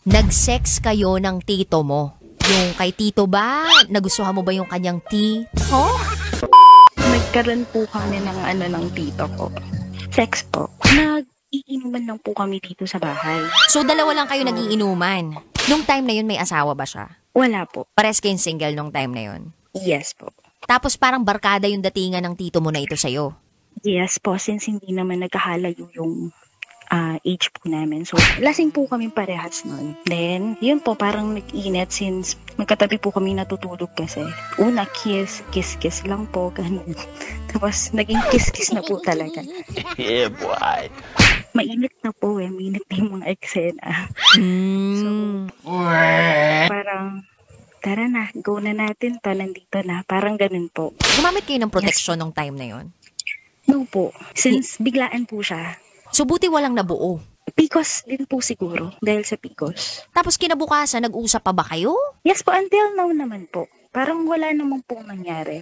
Nag-sex kayo ng tito mo. Yung kay tito ba? Nagustuhan mo ba yung kanyang tito? Nagkaroon po kami ng tito ko. Sex po. Nag-iinuman lang po kami dito sa bahay. So, dalawa lang kayo nagiinuman. Nung time na yun, may asawa ba siya? Wala po. Pares kayong single nung time na yun. Yes po. Tapos parang barkada yung datingan ng tito mo na ito sa'yo. Yes po, since hindi naman nagkahalayo yung age po namin. So, lasing po kami parehas nun. Then, yun po, parang nag-init since magkatabi po kami natutulog kasi. Una, kiss lang po, ganun. Tapos, naging kiss na po talaga. Yeah, boy. Mainit na po mainit na yung mga eksena. So, parang, tara na, go na natin to, nandito na. Parang ganun po. Gumamit kayo ng protection nung time na yun. No po, since biglaan po siya. So, buti walang nabuo. Picos din po siguro, dahil sa Picos. Tapos kinabukasan, nag-usap pa ba kayo? Yes po, until now naman po. Parang wala naman pong nangyari.